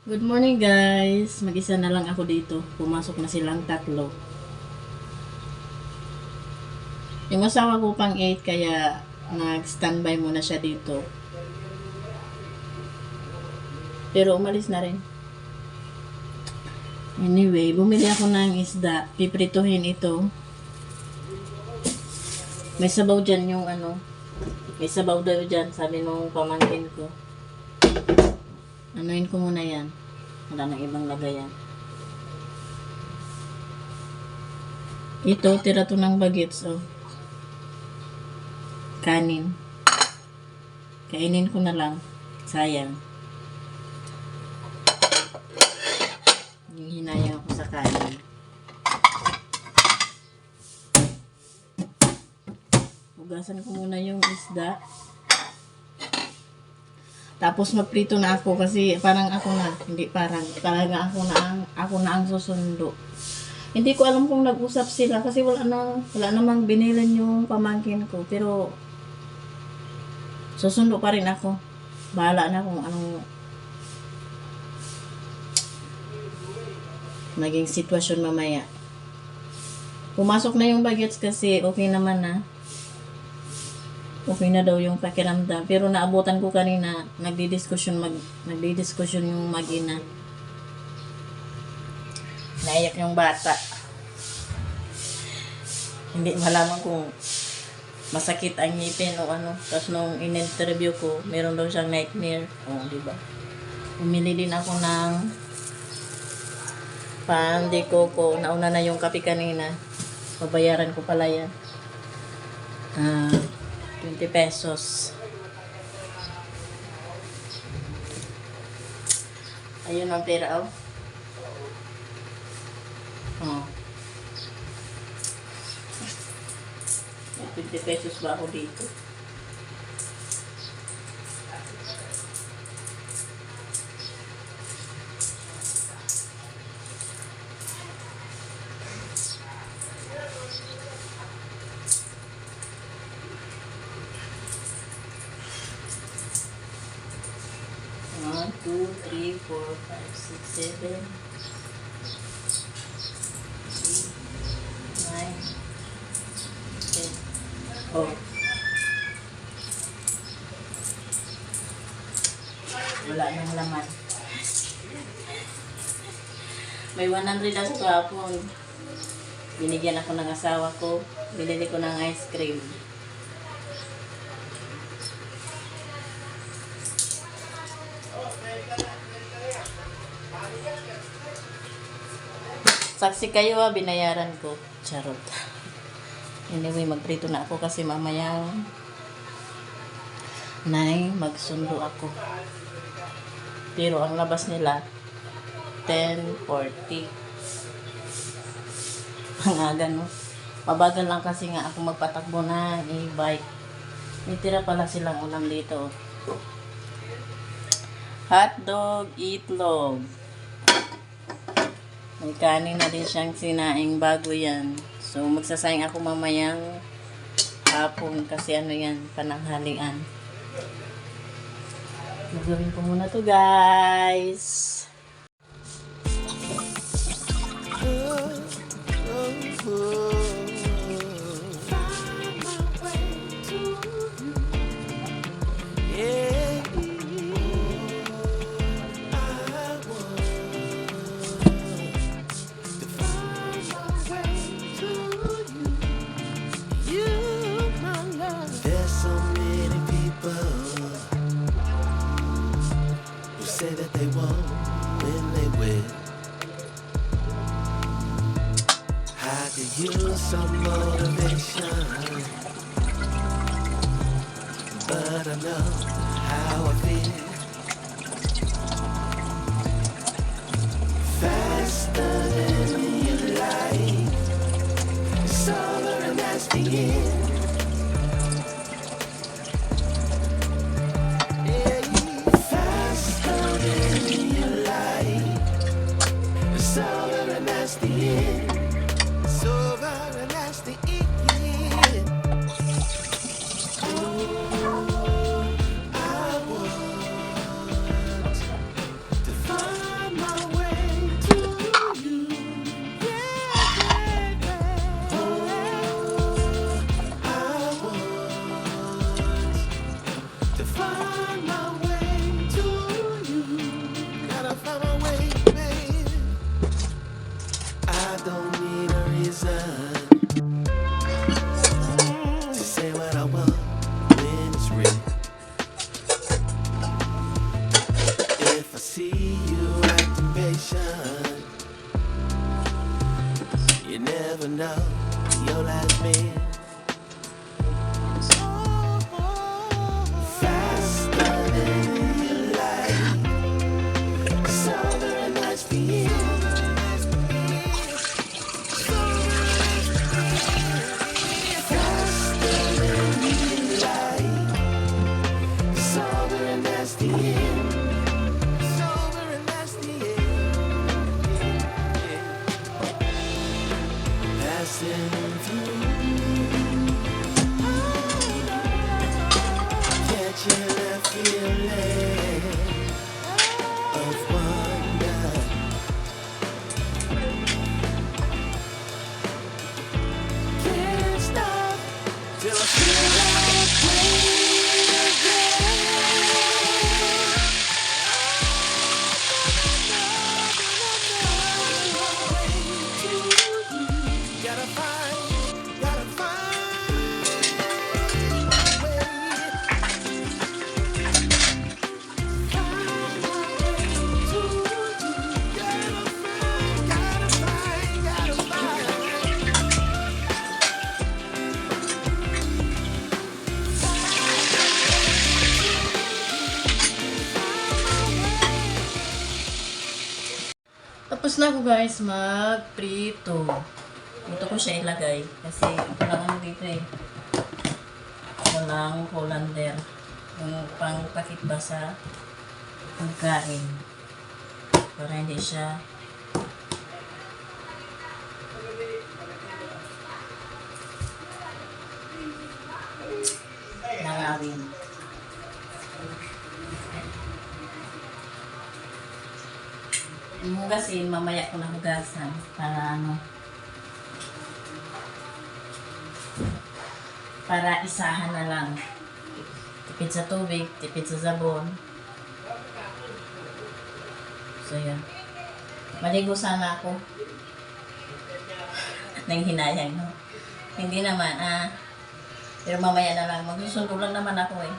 Good morning guys! Mag-isa na lang ako dito. Pumasok na silang tatlo. Yung asawa ko pang 8 kaya nag-standby muna siya dito. Pero umalis na rin. Anyway, bumili ako ng isda. Piprituhin ito. May sabaw dyan yung may sabaw daw dyan, sabi nung pamangkin ko. Anuin ko muna yan. Wala nang ibang lagayan. Ito, tira to ng bagets, oh. Kanin. Kainin ko na lang. Sayang. Yung hinayang ako sa kanin. Hugasan ko muna yung isda. Tapos magprito na ako kasi parang ako na, hindi parang, talaga ako na ang susundo. Hindi ko alam kung nag-usap sila kasi wala namang binilan yung pamangkin ko. Pero susundo pa rin ako. Bahala na kung anong naging sitwasyon mamaya. Pumasok na yung bagets kasi okay naman na. Okay na daw yung pakiramdam. Pero naabutan ko kanina, nagdidiskusyon yung mag-ina. Naiyak yung bata. Hindi malaman kung masakit ang ngipin o ano. Tapos nung in-interview ko, meron daw siyang nightmare. O, diba? Umili din ako ng pandi ko. Nauna na yung kape kanina. Babayaran ko pala yan. 20 pesos. Ayun ang pera, oh. Oh. 20 pesos ba ako dito? One, two, three, 4, 5, 6, 7, 8, 9, 10. Oh. Wala nang laman. May 100 ako kahapon. Binigyan ako ng asawa ko. Binili ko ng ice cream. Saksi kayo binayaran ko. Charot. Anyway, magprito na ako kasi mamaya magsundo ako. Pero ang labas nila 10:40. Ang aga, no? Mabagal lang kasi nga ako magpatakbo na e-bike. May tira pala silang ulam dito. Hotdog, itlog. May kanin na din siyang sinaing bago yan. So, magsasayang ako mamayang hapon kasi yan, pananghalian. Gagawin ko muna to, guys. Say that they won't when they will. I could use some motivation, but I know how I feel. Faster than you like, it's over and that's the end. It's over and that's the end. It's over and that's the end. Ooh, I want to find you acting patient. You never know your last meal. Faster than you like. Southern nights begin. Faster than you like. Sober and that's the end. Sober and that's the end. Passing through. Catching that feeling of wonder. Can't stop till I feel that pain again. Gotta find a way. Tapos na ako guys magprito. Dito ko siya ilagay kasi walang ano dito eh. Walang colander. Yung pangpakit ba sa pagkain. Para hindi siya nangawin. Hugasin, mamaya ko na hugasan para ano, para isahan na lang. Tipid sa tubig, tipid sa sabon. So yan, maligo sana ako. Nang hinayang, no? Hindi naman, pero mamaya na lang, magsusundo lang naman ako eh.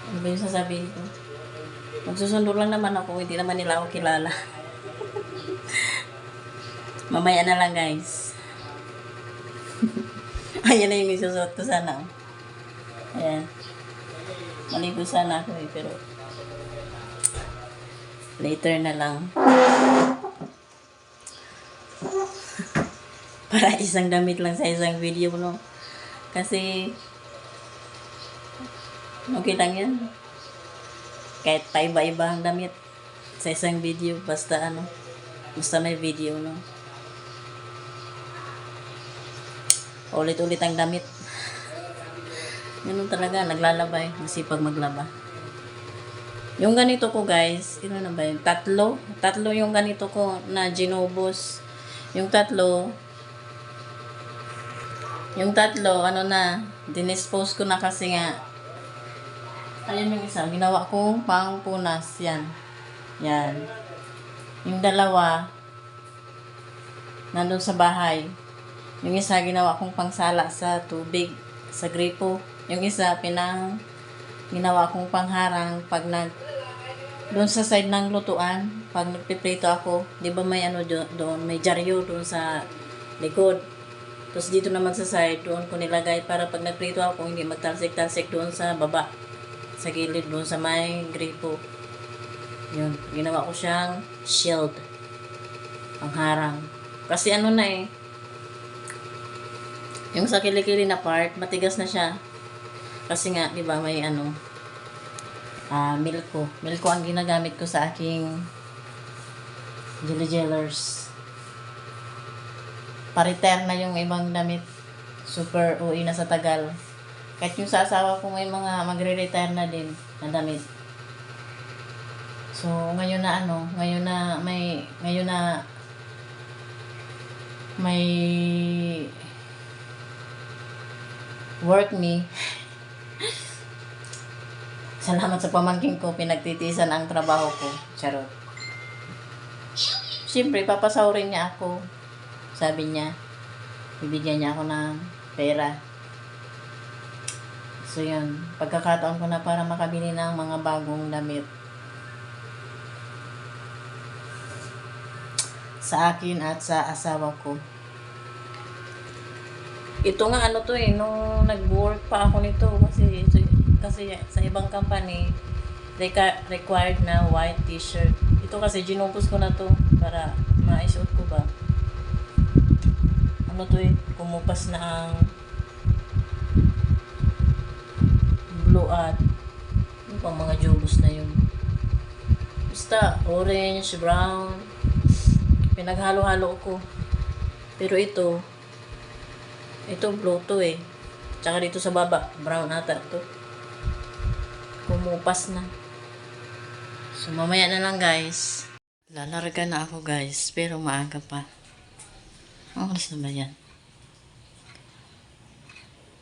Ano ba yung sasabihin ko? Magsusundo lang naman ako, hindi naman nila ako kilala. Mamaya na lang guys. Ayan na yung isusuot ko sana. Ayan. Maligo sana ako eh, pero later na lang. Para isang damit lang sa isang video, no? Kasi okay lang yan. Kahit paiba-iba ang damit sa isang video, basta ano, basta may video, no? Ulit-ulit ang damit. Ganun talaga, naglalaba eh. Masipag maglaba. Yung ganito ko guys, ano na ba yun? Tatlo yung ganito ko na ginubos. Yung tatlo, ano na, dinispose ko na kasi nga. Ayan yung isa, ginawa kong pangpunas. Yan. Yan. Yung dalawa, nandun sa bahay. Yung isa, ginawa kong pangsala sa tubig, sa gripo. Yung isa, ginawa kong pangharang pag doon sa side ng lutuan, pag nagpiprito ako, di ba may ano doon, may dyaryo doon sa likod. Tapos dito naman sa side, doon ko nilagay para pag nagprito ako, hindi magtalsik-talsik doon sa baba. Sa gilid doon sa may gripo. Yun, ginawa ko siyang shield. Pangharang. Kasi ano na eh, yung sa kilikili na part, matigas na siya. Kasi nga, di ba, may ano, milko. Milko ang ginagamit ko sa aking jelly-jellers. Pariter na yung ibang damit. Super uwi na sa tagal. Kahit yung sa asawa ko may mga magre-retire na din na damit. So, ngayon na ano, ngayon na may work me. Salamat sa pamangkin ko, pinagtitiisan ang trabaho ko. Charot. Siyempre, papasahurin niya ako. Sabi niya, bibigyan niya ako ng pera. So yun, pagkakataon ko na para makabili ng mga bagong damit. Sa akin at sa asawa ko. Ito nga ano to nung nag-work pa ako nito kasi sa ibang company required na white t-shirt. Ito kasi ginupos ko na to para maisuot ko ba. Ano to kumupas na ang blue at yung pang mga jobos na yun. Basta orange, brown, pinaghalo-halo ko. Pero ito blue to Tsaka dito sa baba, brown ata to. Kumupas na. So mamaya na lang guys. Lalarga na ako guys, pero maaga pa. Ang oras na ba yan?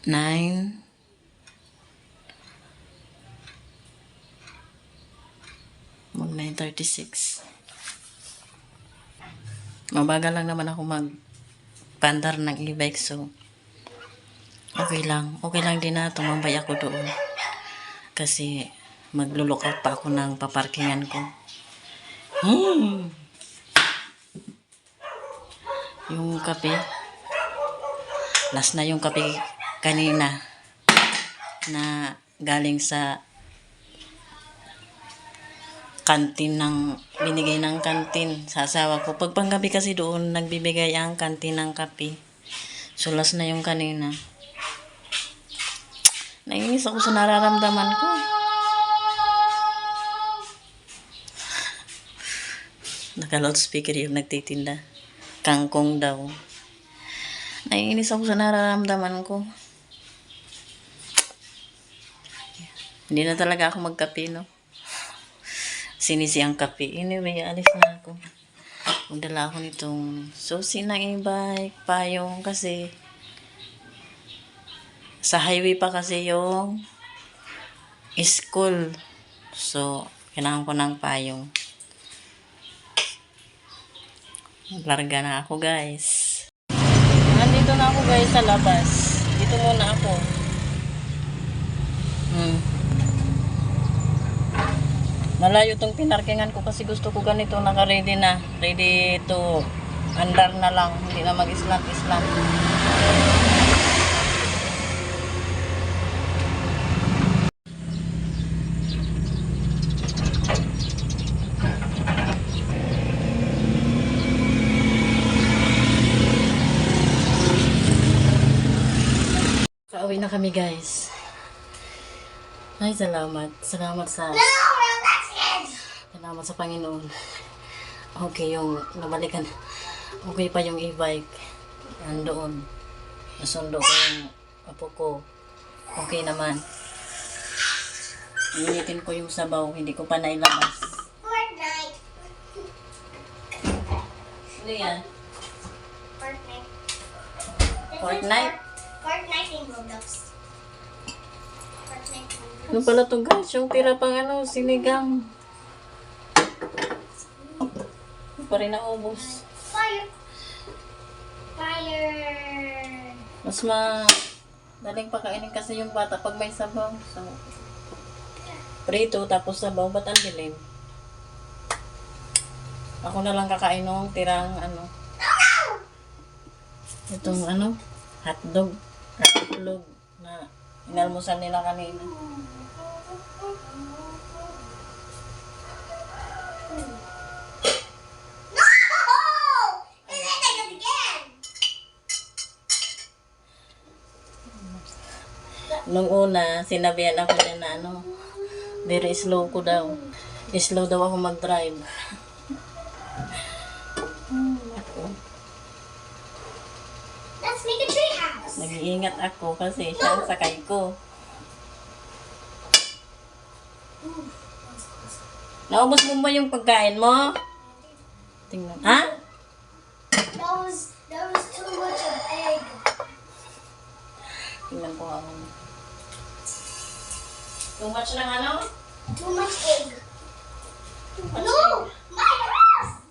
9. Mag 9:36. Mabagal lang naman ako mag-pandar ng e-bike, so okay lang din na tumambay ako doon kasi maglulukout pa ako ng paparkingan ko. Yung kape, last na yung kape kanina na galing sa kantin binigay ng kantin sa asawa ko. Pag panggabi kasi doon nagbibigay ang kantin ng kape, so last na yung kanina. Naiinis ako sa nararamdaman ko. Naka-loudspeaker yung nagtitinda. Kangkong daw. Naiinis ako sa nararamdaman ko. Hindi na talaga ako magkape, no? Sinisi ang kape. Anyway, alis na ako. Magdala ako nitong susi ng e-bike, payong kasi sa highway pa kasi yung school. So, kailangan ko ng payong. Larga na ako guys. Nandito na ako guys sa labas. Dito muna ako. Malayo tong pinarkingan ko kasi gusto ko ganito naka-ready na. Ready to andar na lang. Hindi na mag-islant-islant. Kauwi na kami guys. Ay, salamat. Salamat sa Panginoon. Okay yung nabalikan. Okay pa yung e-bike. Nandoon. Nasundo ko yung apo ko. Okay naman. Initin ko yung sabaw. Hindi ko pa nailabas. Fortnite. Ano yan? Fortnite. Fortnite? Fortnite in Roblox. Fortnite in Roblox. Ano pala to guys? Yung tira pang sinigang. Hindi pa rin naubos. Fire. Fire. Mas daling pakainin kasi yung bata pag may sabaw. So, prito tapos sabaw. Ba't ang dilim? Ako na lang kakain ng tirang itong hotdog. Hotdog na inalmusan nila kanina. Nung una, sinabihan ako niya na very slow ko daw. Slow daw ako mag-drive. Let's make a tree house. Nag-iingat ako kasi siya ang sakay ko. Naubos mo ba yung pagkain mo? Tingnan. Ha? That was too much of egg. Tingnan ko ako. Too much ng Too much egg. Too much No, egg. my house.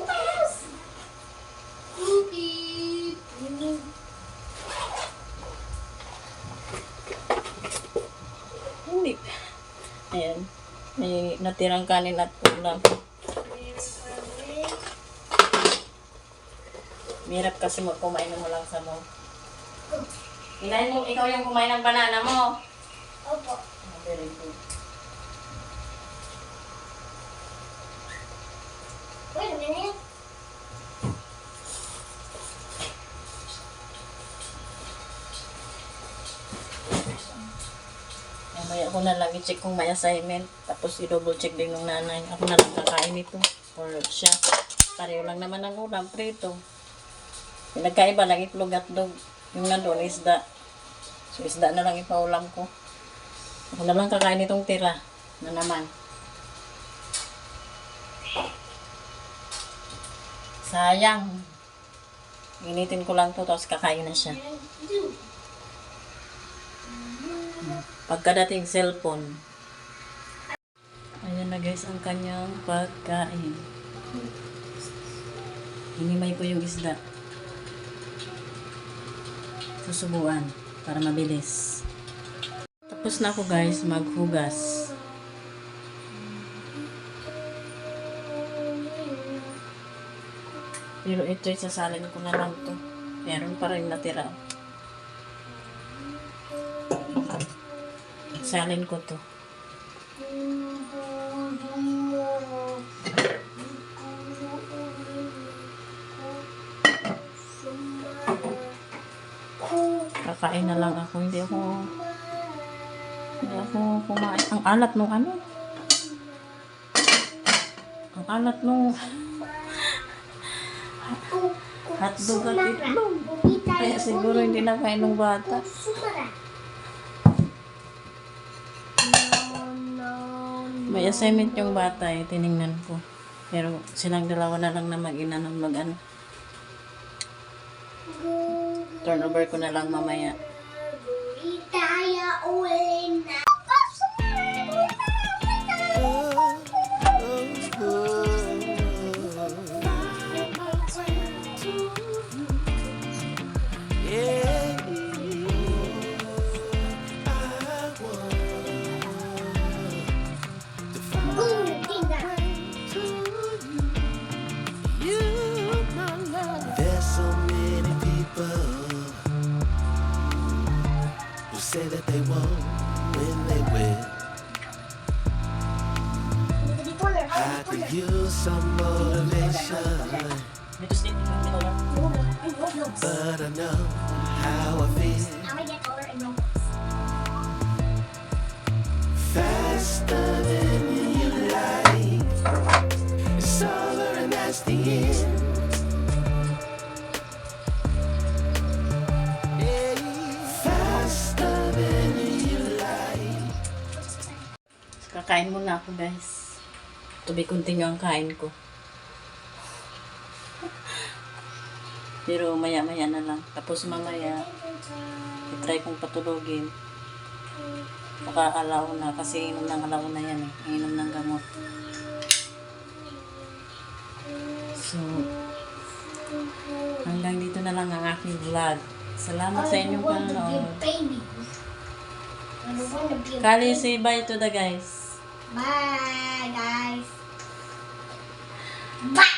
My house. Beep. natirang kanin at ulam. Mirap kasi kumain mo lang sa mo. Inahin mo, ikaw yung kumain ng banana mo. Opo. Very good. Wait a minute. Mamaya ako na lang i-check kung may assignment. Tapos i-double check din ng nanay. Ako na lang kakain ito. Or siya. Pareho lang naman ang ulam. Prito. Pinagkaiba lang itlog at dog. Yung nandun, isda. So, isda na lang ipaulam ko. Ako na lang kakain itong tira. Na naman. Sayang. Initin ko lang to tapos kakain na siya. Pagkadating cellphone. Ayan na guys ang kanyang pagkain. Hinimay ko yung isda. Susubuan para mabilis. Tapos na ako guys maghugas. Pero ito isasalin ko na lang to. Meron pa rin natira. Salin ko to. Kakain na lang ako. Hindi ako kumain. Ang alat nung ano. Ang alat nung hotdog at itlog. Kaya siguro hindi na kain ng bata. May assignment yung bata eh, tiningnan ko. Pero silang dalawa na lang na mag-ina ng mag-ano. Turn over ko na lang mamaya. Itaya uwi na. Yeah. You, my love. There's so many people who say that they won't when they will. I could use some motivation, but I know how I feel. Faster than you like. It's over and that's the end. Yeah, faster than you like. Kakain muna ako guys. To be continue ang kain ko. Pero maya-maya na lang. Tapos mamaya, i-try kong patulogin. Baka alaw na kasi inom ng alaw na yan eh. Inom ng gamot. So, hanggang dito na lang ang aking vlog. Salamat sa inyong panonood. Kali, say bye to the guys. Bye, guys. Bye.